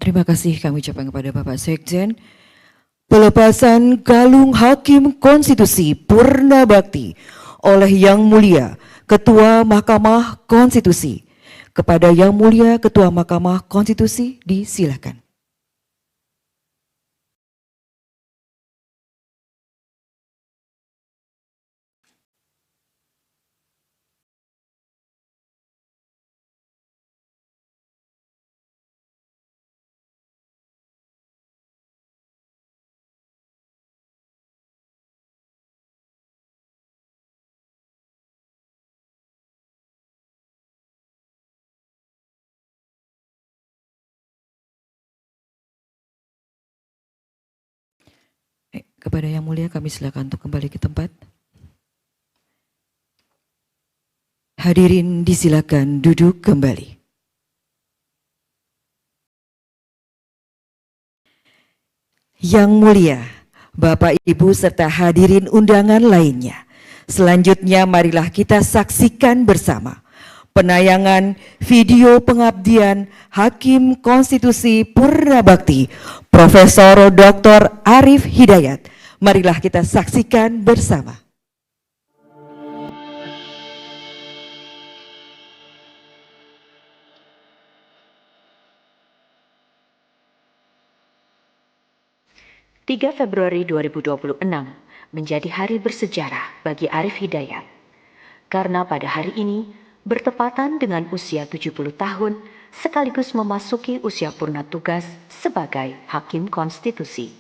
Terima kasih kami ucapkan kepada Bapak Sekjen. Pelepasan Galung Hakim Konstitusi Purna Bakti oleh Yang Mulia Ketua Mahkamah Konstitusi. Kepada Yang Mulia Ketua Mahkamah Konstitusi, disilakan. Kepada Yang Mulia kami silakan untuk kembali ke tempat. Hadirin disilakan duduk kembali. Yang Mulia, Bapak Ibu serta hadirin undangan lainnya. Selanjutnya marilah kita saksikan bersama penayangan video pengabdian Hakim Konstitusi Purna Bakti Profesor Dr. Arif Hidayat. Marilah kita saksikan bersama. Februari 2026 menjadi hari bersejarah bagi Arif Hidayat. Karena pada hari ini bertepatan dengan usia 70 tahun sekaligus memasuki usia purna tugas sebagai Hakim Konstitusi.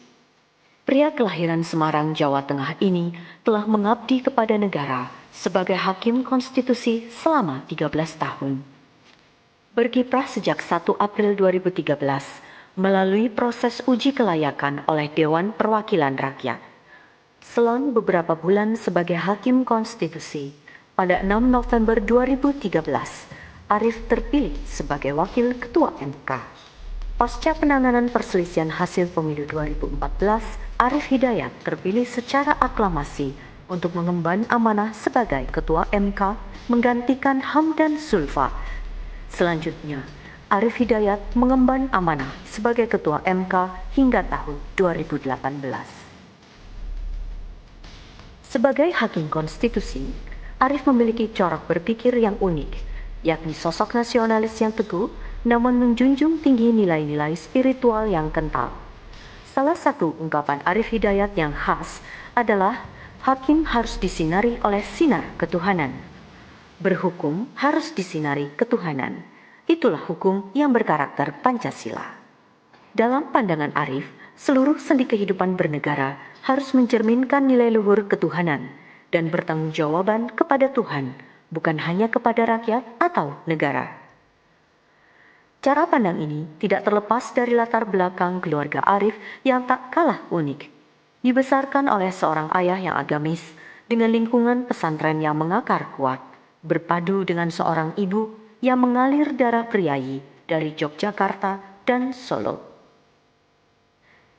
Pria kelahiran Semarang, Jawa Tengah ini telah mengabdi kepada negara sebagai Hakim Konstitusi selama 13 tahun. Berkiprah sejak 1 April 2013 melalui proses uji kelayakan oleh Dewan Perwakilan Rakyat. Selang beberapa bulan sebagai Hakim Konstitusi, pada 6 November 2013, Arif terpilih sebagai Wakil Ketua MK. Pasca penanganan perselisihan hasil pemilu 2014, Arif Hidayat terpilih secara aklamasi untuk mengemban amanah sebagai Ketua MK menggantikan Hamdan Zulfa. Selanjutnya, Arif Hidayat mengemban amanah sebagai Ketua MK hingga tahun 2018. Sebagai Hakim Konstitusi, Arif memiliki corak berpikir yang unik, yakni sosok nasionalis yang teguh namun menjunjung tinggi nilai-nilai spiritual yang kental. Salah satu ungkapan Arif Hidayat yang khas adalah hakim harus disinari oleh sinar ketuhanan. Berhukum harus disinari ketuhanan. Itulah hukum yang berkarakter Pancasila. Dalam pandangan Arif, seluruh sendi kehidupan bernegara harus mencerminkan nilai luhur ketuhanan dan bertanggungjawaban kepada Tuhan, bukan hanya kepada rakyat atau negara. Cara pandang ini tidak terlepas dari latar belakang keluarga Arif yang tak kalah unik. Dibesarkan oleh seorang ayah yang agamis dengan lingkungan pesantren yang mengakar kuat, berpadu dengan seorang ibu yang mengalir darah priayi dari Yogyakarta dan Solo.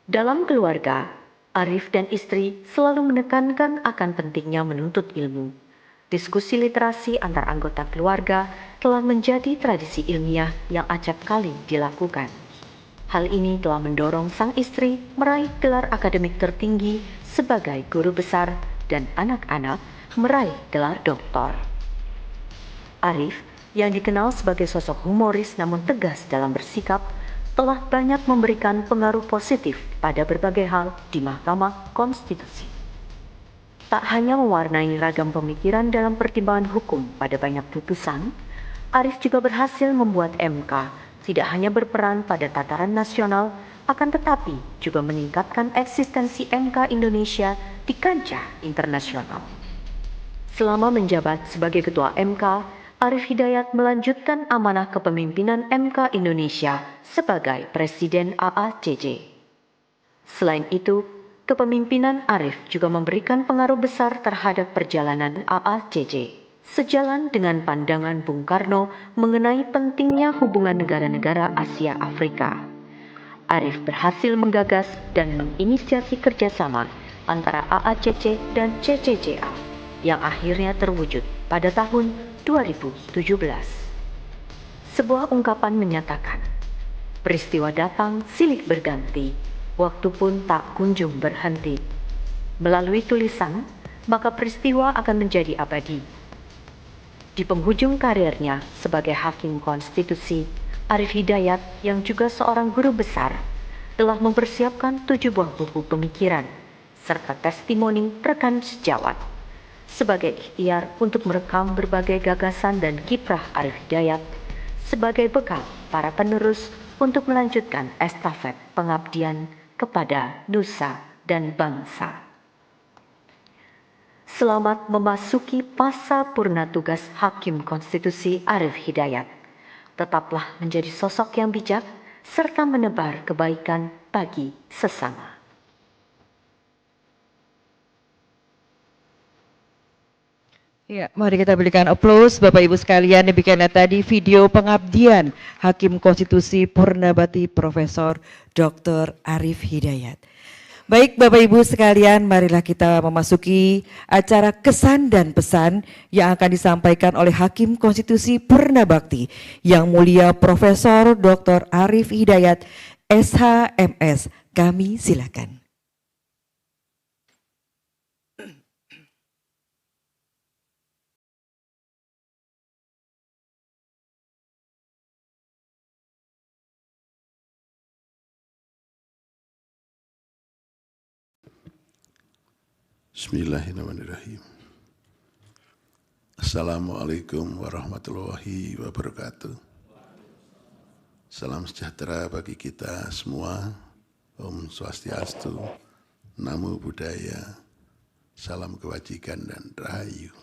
Dalam keluarga, Arif dan istri selalu menekankan akan pentingnya menuntut ilmu. Diskusi literasi antar anggota keluarga telah menjadi tradisi ilmiah yang acap kali dilakukan. Hal ini telah mendorong sang istri meraih gelar akademik tertinggi sebagai guru besar dan anak-anak meraih gelar doktor. Arif, yang dikenal sebagai sosok humoris namun tegas dalam bersikap, telah banyak memberikan pengaruh positif pada berbagai hal di Mahkamah Konstitusi. Tak hanya mewarnai ragam pemikiran dalam pertimbangan hukum pada banyak putusan, Arif juga berhasil membuat MK tidak hanya berperan pada tataran nasional, akan tetapi juga meningkatkan eksistensi MK Indonesia di kancah internasional. Selama menjabat sebagai Ketua MK, Arif Hidayat melanjutkan amanah kepemimpinan MK Indonesia sebagai Presiden AACC. Selain itu, kepemimpinan Arif juga memberikan pengaruh besar terhadap perjalanan AACC. Sejalan dengan pandangan Bung Karno mengenai pentingnya hubungan negara-negara Asia Afrika, Arif berhasil menggagas dan menginisiasi kerjasama antara AACC dan CCCA yang akhirnya terwujud pada tahun 2017. Sebuah ungkapan menyatakan, Peristiwa datang silih berganti, waktu pun tak kunjung berhenti. Melalui tulisan, maka peristiwa akan menjadi abadi. Di penghujung karirnya sebagai hakim konstitusi, Arief Hidayat yang juga seorang guru besar telah mempersiapkan 7 buah buku pemikiran serta testimoni rekan sejawat sebagai ikhtiar untuk merekam berbagai gagasan dan kiprah Arief Hidayat sebagai bekal para penerus untuk melanjutkan estafet pengabdian kepada nusa dan bangsa. Selamat memasuki masa purna tugas Hakim Konstitusi Arief Hidayat. Tetaplah menjadi sosok yang bijak serta menebar kebaikan bagi sesama. Ya, mari kita berikan aplaus Bapak Ibu sekalian. Demikianlah tadi video pengabdian Hakim Konstitusi Purnabakti Profesor Dr. Arief Hidayat. Baik Bapak Ibu sekalian, marilah kita memasuki acara kesan dan pesan yang akan disampaikan oleh Hakim Konstitusi Purnabakti yang mulia Profesor Dr. Arief Hidayat SHMS. Kami silakan. Bismillahirrahmanirrahim. Assalamualaikum warahmatullahi wabarakatuh. Salam sejahtera bagi kita semua. Om Swastiastu, Namo Buddhaya, salam kebajikan dan rahayu.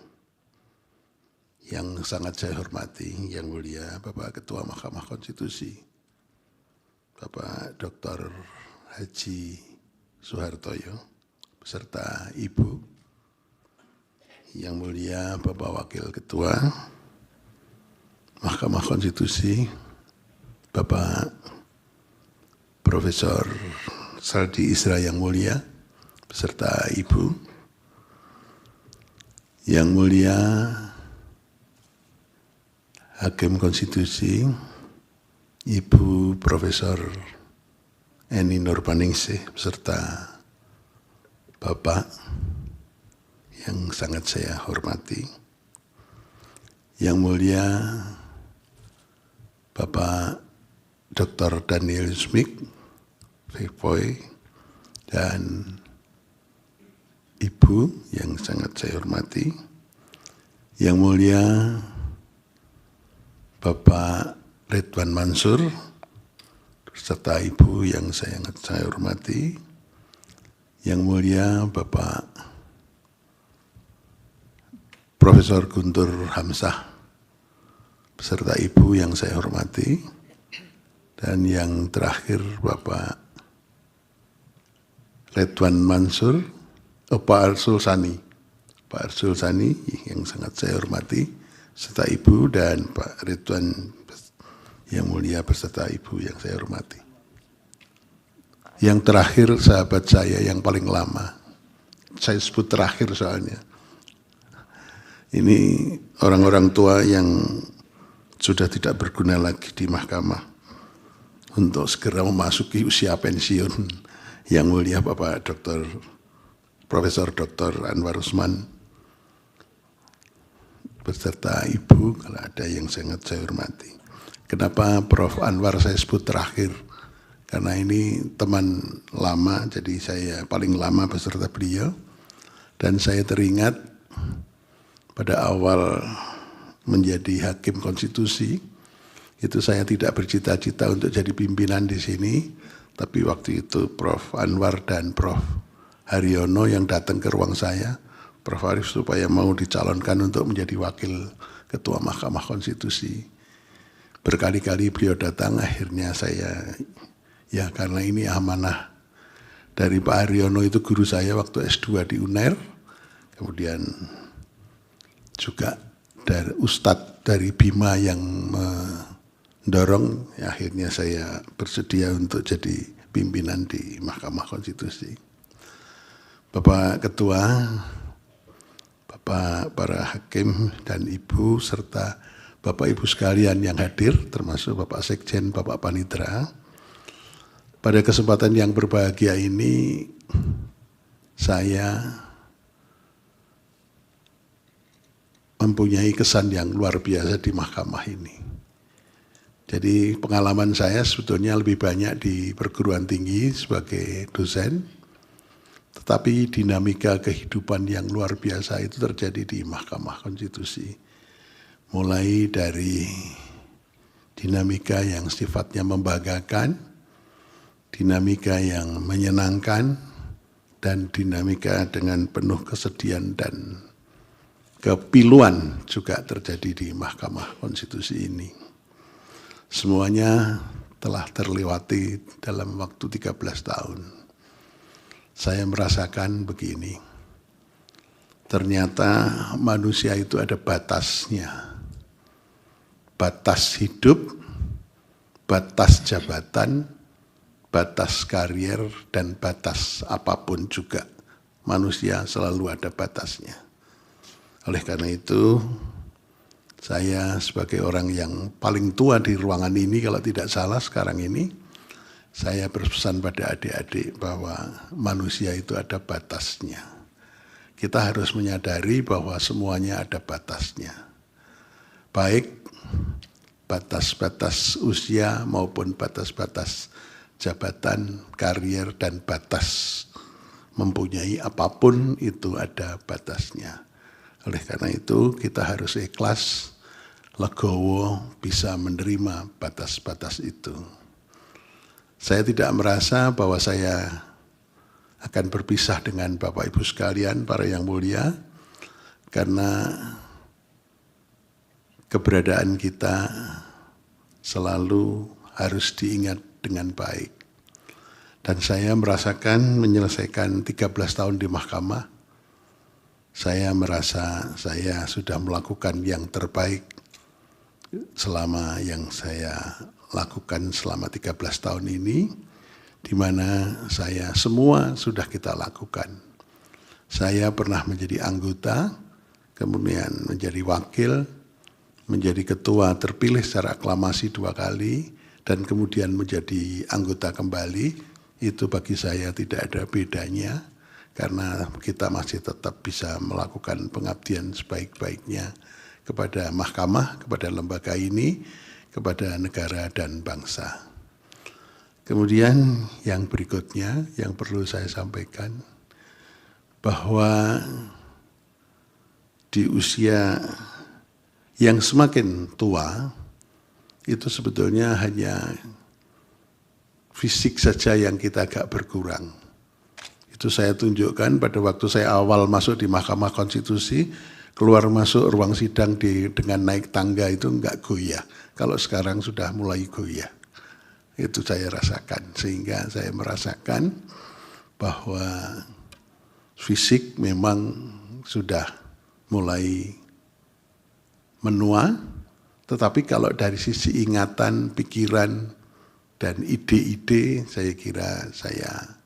Yang sangat saya hormati, yang mulia Bapak Ketua Mahkamah Konstitusi, Bapak Dr. Haji Soehartojo, beserta Ibu, yang mulia Bapak Wakil Ketua Mahkamah Konstitusi, Bapak Profesor Saldi Isra yang mulia, beserta Ibu, yang mulia Hakim Konstitusi, Ibu Profesor Eni Nurbaningsih, beserta Bapak yang sangat saya hormati, yang mulia Bapak Dr. Daniel Smith, Vivoy, dan Ibu yang sangat saya hormati, yang mulia Bapak Ridwan Mansur, serta Ibu yang sangat saya hormati, yang mulia Bapak Profesor Guntur Hamzah, beserta Ibu yang saya hormati, dan yang terakhir Bapak Ridwan Mansur, Pak Arsul Sani yang sangat saya hormati, serta Ibu, dan Pak Ridwan yang mulia beserta Ibu yang saya hormati. Yang terakhir sahabat saya yang paling lama, saya sebut terakhir soalnya. Ini orang-orang tua yang sudah tidak berguna lagi di mahkamah untuk segera memasuki usia pensiun. Yang mulia Bapak Profesor Dr. Anwar Usman, beserta Ibu, kalau ada yang sangat saya hormati. Kenapa Prof. Anwar saya sebut terakhir? Karena ini teman lama, jadi saya paling lama beserta beliau. Dan saya teringat pada awal menjadi hakim konstitusi, itu saya tidak bercita-cita untuk jadi pimpinan di sini, tapi waktu itu Prof. Anwar dan Prof. Haryono yang datang ke ruang saya, Prof. Arief supaya mau dicalonkan untuk menjadi wakil ketua Mahkamah Konstitusi. Berkali-kali beliau datang, akhirnya saya, ya karena ini amanah dari Pak Haryono, itu guru saya waktu S2 di UNER, kemudian juga dari Ustadz dari Bima yang mendorong, ya akhirnya saya bersedia untuk jadi pimpinan di Mahkamah Konstitusi. Bapak Ketua, Bapak para hakim dan Ibu, serta Bapak Ibu sekalian yang hadir, termasuk Bapak Sekjen, Bapak Panitra, pada kesempatan yang berbahagia ini, saya mempunyai kesan yang luar biasa di mahkamah ini. Jadi pengalaman saya sebetulnya lebih banyak di perguruan tinggi sebagai dosen, tetapi dinamika kehidupan yang luar biasa itu terjadi di Mahkamah Konstitusi. Mulai dari dinamika yang sifatnya membanggakan, dinamika yang menyenangkan, dan dinamika dengan penuh kesedihan dan kepiluan juga terjadi di Mahkamah Konstitusi ini. Semuanya telah terlewati dalam waktu 13 tahun. Saya merasakan begini, ternyata manusia itu ada batasnya. Batas hidup, batas jabatan, batas karier, dan batas apapun juga. Manusia selalu ada batasnya. Oleh karena itu, saya sebagai orang yang paling tua di ruangan ini, kalau tidak salah sekarang ini, saya berpesan pada adik-adik bahwa manusia itu ada batasnya. Kita harus menyadari bahwa semuanya ada batasnya. Baik batas-batas usia maupun batas-batas jabatan, karier, dan batas mempunyai apapun itu ada batasnya. Oleh karena itu kita harus ikhlas, legowo, bisa menerima batas-batas itu. Saya tidak merasa bahwa saya akan berpisah dengan Bapak Ibu sekalian, para yang mulia, karena keberadaan kita selalu harus diingat dengan baik. Dan saya merasakan menyelesaikan 13 tahun di mahkamah, saya merasa saya sudah melakukan yang terbaik selama yang saya lakukan selama 13 tahun ini, di mana saya semua sudah kita lakukan. Saya pernah menjadi anggota, kemudian menjadi wakil, menjadi ketua terpilih secara aklamasi 2 kali, dan kemudian menjadi anggota kembali. Itu bagi saya tidak ada bedanya, karena kita masih tetap bisa melakukan pengabdian sebaik-baiknya kepada mahkamah, kepada lembaga ini, kepada negara dan bangsa. Kemudian yang berikutnya yang perlu saya sampaikan, bahwa di usia yang semakin tua, itu sebetulnya hanya fisik saja yang kita agak berkurang. Itu saya tunjukkan pada waktu saya awal masuk di Mahkamah Konstitusi, keluar masuk ruang sidang dengan naik tangga itu enggak goyah. Kalau sekarang sudah mulai goyah. Itu saya rasakan, sehingga saya merasakan bahwa fisik memang sudah mulai menua, tetapi kalau dari sisi ingatan, pikiran, dan ide-ide, saya kira saya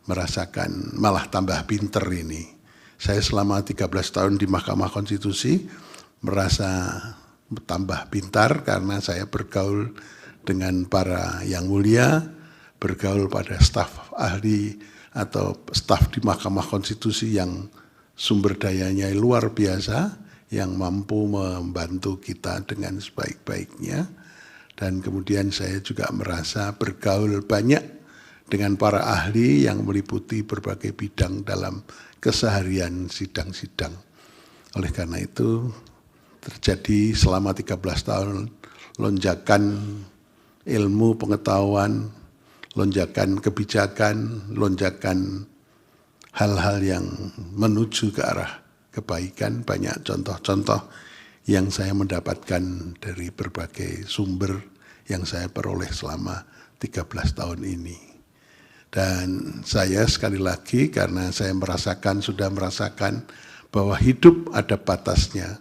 merasakan malah tambah pinter ini. Saya selama 13 tahun di Mahkamah Konstitusi merasa tambah pintar karena saya bergaul dengan para yang mulia, bergaul pada staf ahli atau staf di Mahkamah Konstitusi yang sumber dayanya luar biasa, yang mampu membantu kita dengan sebaik-baiknya. Dan kemudian saya juga merasa bergaul banyak dengan para ahli yang meliputi berbagai bidang dalam keseharian sidang-sidang. Oleh karena itu terjadi selama 13 tahun lonjakan ilmu pengetahuan, lonjakan kebijakan, lonjakan hal-hal yang menuju ke arah kebaikan. Banyak contoh-contoh yang saya mendapatkan dari berbagai sumber yang saya peroleh selama 13 tahun ini. Dan saya sekali lagi, karena saya sudah merasakan bahwa hidup ada batasnya,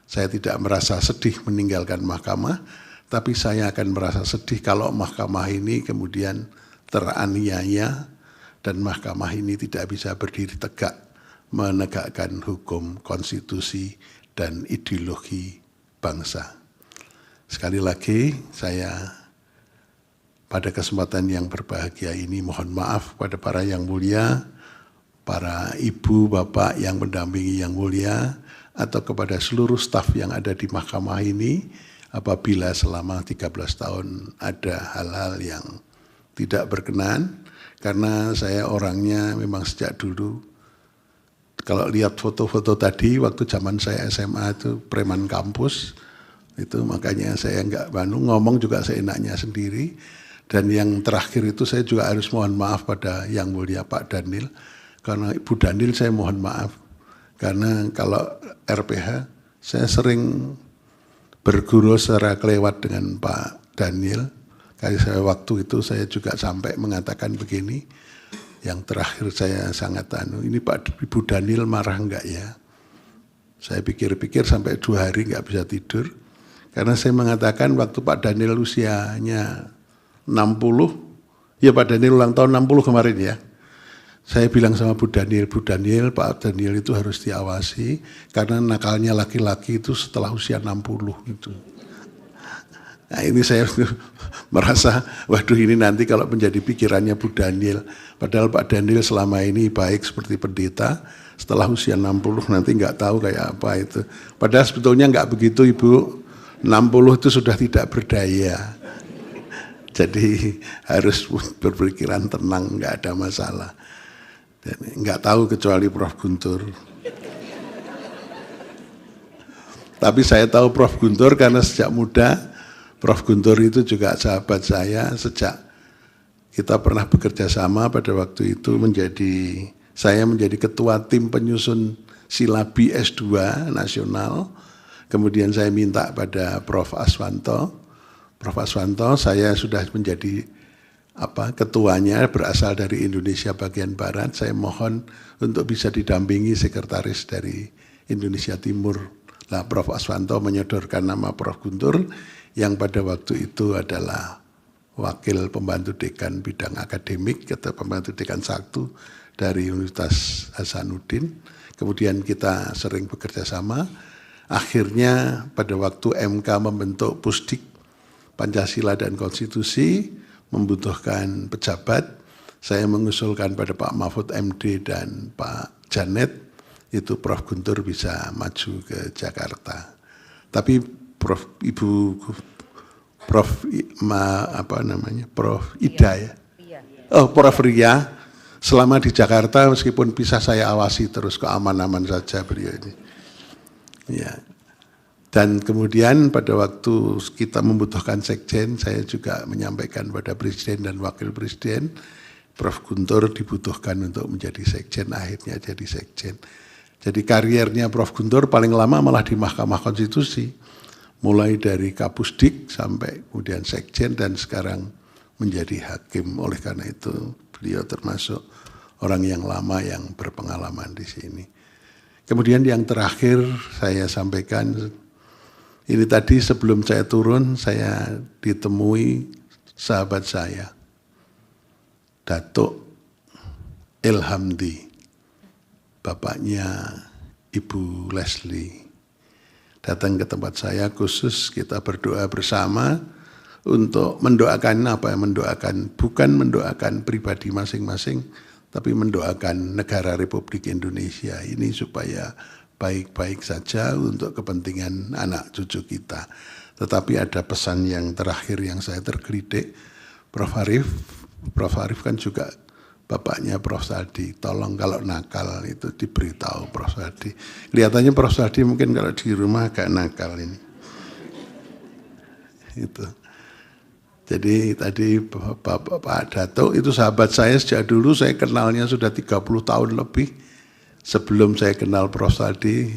saya tidak merasa sedih meninggalkan mahkamah, tapi saya akan merasa sedih kalau mahkamah ini kemudian teraniaya dan mahkamah ini tidak bisa berdiri tegak menegakkan hukum, konstitusi, dan ideologi bangsa. Sekali lagi saya pada kesempatan yang berbahagia ini mohon maaf pada para yang mulia, para ibu, bapak yang mendampingi yang mulia, atau kepada seluruh staf yang ada di mahkamah ini, apabila selama 13 tahun ada hal-hal yang tidak berkenan, karena saya orangnya memang sejak dulu, kalau lihat foto-foto tadi, waktu zaman saya SMA itu preman kampus, itu makanya saya enggak ngomong juga seenaknya sendiri. Dan yang terakhir itu saya juga harus mohon maaf pada yang mulia Pak Daniel, karena Ibu Daniel saya mohon maaf, karena kalau RPH saya sering berguru secara kelewat dengan Pak Daniel. Kali saya waktu itu saya juga sampai mengatakan begini, yang terakhir saya sangat ini Pak Ibu Daniel marah enggak ya? Saya pikir-pikir sampai 2 hari enggak bisa tidur, karena saya mengatakan waktu Pak Daniel usianya 60, ya Pak Daniel ulang tahun 60 kemarin ya. Saya bilang sama Bu Daniel, Pak Daniel itu harus diawasi, karena nakalnya laki-laki itu setelah usia 60 itu. Nah ini saya merasa, waduh ini nanti kalau menjadi pikirannya Bu Daniel, padahal Pak Daniel selama ini baik seperti pendeta, setelah usia 60 nanti nggak tahu kayak apa itu. Padahal sebetulnya nggak begitu Ibu, 60 itu sudah tidak berdaya. Jadi harus berpikiran tenang, nggak ada masalah. Dan nggak tahu kecuali Prof. Guntur. Tapi saya tahu Prof. Guntur karena sejak muda, Prof. Guntur itu juga sahabat saya sejak kita pernah bekerja sama pada waktu itu saya menjadi ketua tim penyusun silabi S2 nasional. Kemudian saya minta pada Prof. Aswanto, saya sudah menjadi ketuanya, berasal dari Indonesia bagian Barat. Saya mohon untuk bisa didampingi sekretaris dari Indonesia Timur. Nah, Prof. Aswanto menyodorkan nama Prof. Guntur yang pada waktu itu adalah wakil pembantu dekan bidang akademik atau pembantu dekan 1 dari Universitas Hasanuddin. Kemudian kita sering bekerja sama. Akhirnya pada waktu MK membentuk Pusdik Pancasila dan Konstitusi, membutuhkan pejabat, saya mengusulkan pada Pak Mahfud MD dan Pak Janet, itu Prof. Guntur bisa maju ke Jakarta. Tapi Prof. Ida ya? Oh, Prof. Ria, selama di Jakarta meskipun bisa saya awasi terus, keaman-aman saja beliau ini. Ya. Dan kemudian pada waktu kita membutuhkan sekjen, saya juga menyampaikan pada Presiden dan Wakil Presiden, Prof. Guntur dibutuhkan untuk menjadi sekjen, akhirnya jadi sekjen. Jadi kariernya Prof. Guntur paling lama malah di Mahkamah Konstitusi, mulai dari Kapusdik sampai kemudian sekjen dan sekarang menjadi hakim. Oleh karena itu beliau termasuk orang yang lama yang berpengalaman di sini. Kemudian yang terakhir saya sampaikan, ini tadi sebelum saya turun, saya ditemui sahabat saya, Datuk Ilhamdi, bapaknya Ibu Leslie. Datang ke tempat saya khusus kita berdoa bersama untuk mendoakan bukan mendoakan pribadi masing-masing, tapi mendoakan negara Republik Indonesia ini supaya baik-baik saja untuk kepentingan anak cucu kita. Tetapi ada pesan yang terakhir yang saya tergelitik, Prof. Arif kan juga bapaknya Prof. Saldi, tolong kalau nakal itu diberitahu Prof. Saldi. Kelihatannya Prof. Saldi mungkin kalau di rumah agak nakal ini. Itu. Jadi tadi Pak Datuk itu sahabat saya sejak dulu, saya kenalnya sudah 30 tahun lebih. Sebelum saya kenal Prof. Saldi,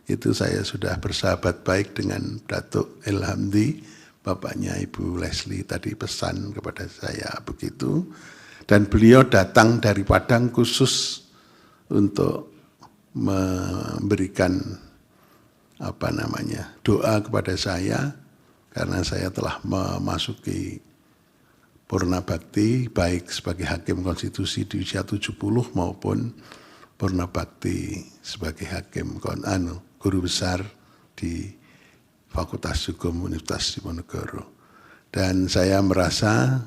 itu saya sudah bersahabat baik dengan Datuk Ilhamdi, bapaknya Ibu Leslie, tadi pesan kepada saya begitu. Dan beliau datang dari Padang khusus untuk memberikan doa kepada saya, karena saya telah memasuki Purna Bakti, baik sebagai Hakim Konstitusi di usia 70 maupun Purna Bakti sebagai Hakim Guru Besar di Fakultas Hukum Universitas Diponegoro. Dan saya merasa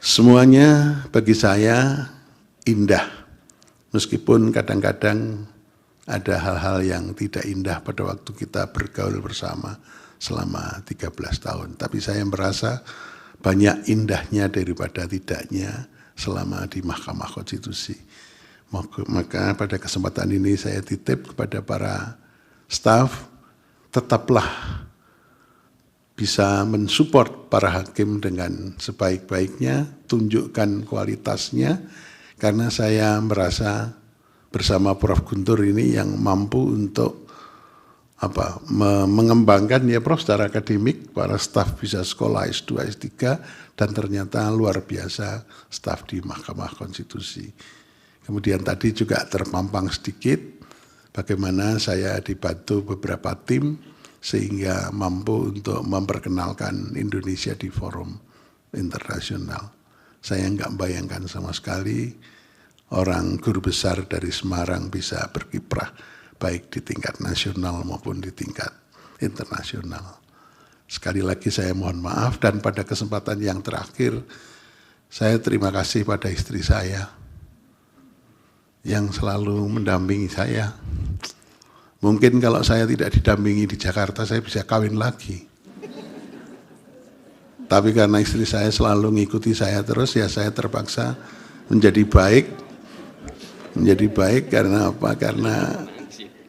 Semuanya bagi saya indah, meskipun kadang-kadang ada hal-hal yang tidak indah pada waktu kita bergaul bersama selama 13 tahun. Tapi saya merasa banyak indahnya daripada tidaknya selama di Mahkamah Konstitusi. Maka pada kesempatan ini saya titip kepada para staf, tetaplah bisa mensupport para hakim dengan sebaik-baiknya, tunjukkan kualitasnya, karena saya merasa bersama Prof. Guntur ini yang mampu untuk mengembangkan ya Prof secara akademik, para staf bisa sekolah S2, S3, dan ternyata luar biasa staf di Mahkamah Konstitusi. Kemudian tadi juga terpampang sedikit bagaimana saya dibantu beberapa tim sehingga mampu untuk memperkenalkan Indonesia di forum internasional. Saya nggak bayangkan sama sekali orang guru besar dari Semarang bisa berkiprah baik di tingkat nasional maupun di tingkat internasional. Sekali lagi saya mohon maaf, dan pada kesempatan yang terakhir saya terima kasih pada istri saya yang selalu mendampingi saya. Mungkin kalau saya tidak didampingi di Jakarta, saya bisa kawin lagi. Tapi karena istri saya selalu mengikuti saya terus, ya saya terpaksa menjadi baik. Menjadi baik karena apa? Karena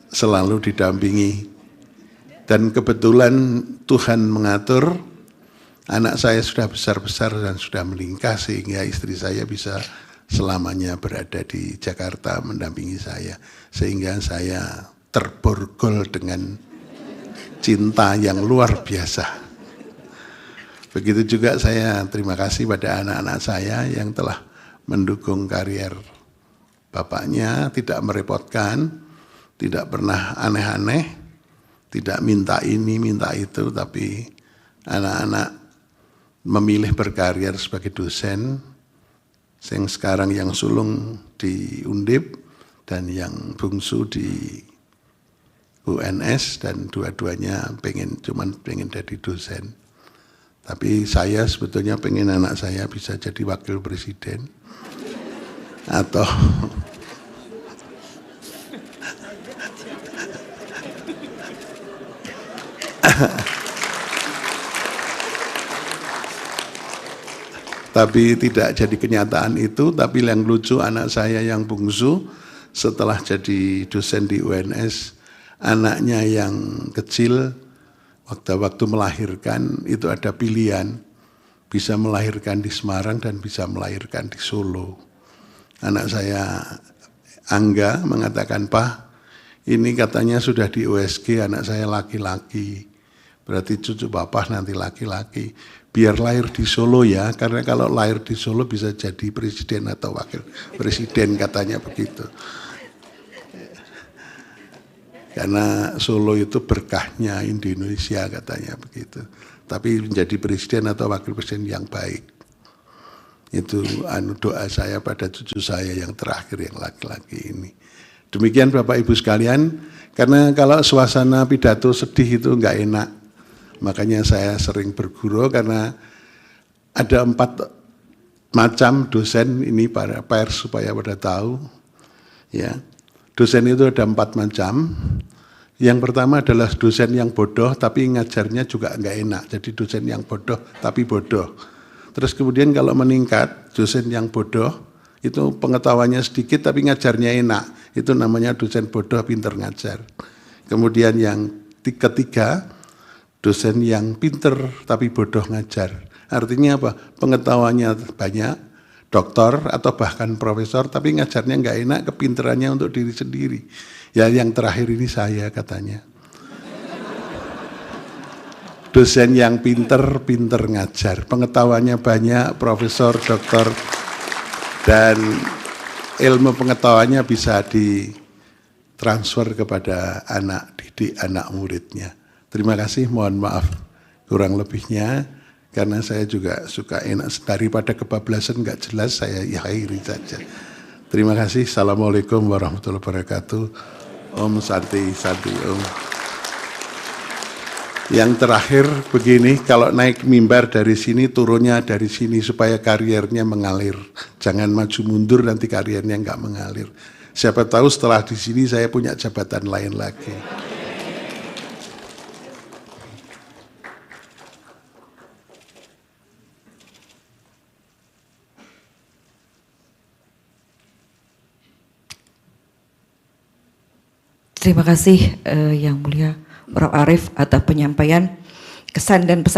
selalu didampingi. Dan kebetulan Tuhan mengatur, anak saya sudah besar-besar dan sudah meningkat, sehingga istri saya bisa selamanya berada di Jakarta mendampingi saya. Sehingga saya terborgol dengan cinta yang luar biasa. Begitu juga saya terima kasih pada anak-anak saya yang telah mendukung karier bapaknya, tidak merepotkan, tidak pernah aneh-aneh, tidak minta ini, minta itu, tapi anak-anak memilih berkarier sebagai dosen, yang sekarang yang sulung di Undip dan yang bungsu di UNS, dan dua-duanya cuman pengen jadi dosen. Tapi saya sebetulnya pengen anak saya bisa jadi wakil presiden atau tapi tidak jadi kenyataan itu. Tapi yang lucu, anak saya yang bungsu setelah jadi dosen di UNS, anaknya yang kecil waktu melahirkan itu ada pilihan, bisa melahirkan di Semarang dan bisa melahirkan di Solo. Anak saya Angga mengatakan, "Pak, ini katanya sudah di USG, anak saya laki-laki, berarti cucu bapak nanti laki-laki, biar lahir di Solo ya, karena kalau lahir di Solo bisa jadi presiden atau wakil presiden," katanya begitu. Karena Solo itu berkahnya Indonesia, katanya begitu. Tapi menjadi presiden atau wakil presiden yang baik. Itu doa saya pada cucu saya yang terakhir, yang laki-laki ini. Demikian Bapak Ibu sekalian, karena kalau suasana pidato sedih itu enggak enak. Makanya saya sering bergurau, karena ada 4 macam dosen ini para pers supaya pada tahu. Ya. Dosen itu ada 4 macam. Yang pertama adalah dosen yang bodoh tapi ngajarnya juga enggak enak. Jadi dosen yang bodoh tapi bodoh. Terus kemudian kalau meningkat, dosen yang bodoh itu pengetahuannya sedikit tapi ngajarnya enak. Itu namanya dosen bodoh pinter ngajar. Kemudian yang ketiga, dosen yang pinter tapi bodoh ngajar. Artinya apa? Pengetahuannya banyak, doktor atau bahkan profesor, tapi ngajarnya nggak enak, kepinterannya untuk diri sendiri. Ya yang terakhir ini saya katanya. Dosen yang pinter ngajar, pengetahuannya banyak, profesor, doktor, dan ilmu pengetahuannya bisa ditransfer kepada anak didik, anak muridnya. Terima kasih, mohon maaf kurang lebihnya, karena saya juga suka enak, daripada kebablasan nggak jelas, saya akhiri saja. Terima kasih. Assalamualaikum warahmatullahi wabarakatuh. Om Santi Santi Om. Yang terakhir begini, kalau naik mimbar dari sini, turunnya dari sini supaya kariernya mengalir. Jangan maju mundur nanti kariernya nggak mengalir. Siapa tahu setelah di sini saya punya jabatan lain lagi. Terima kasih Yang Mulia Prof. Arief atas penyampaian kesan dan pesan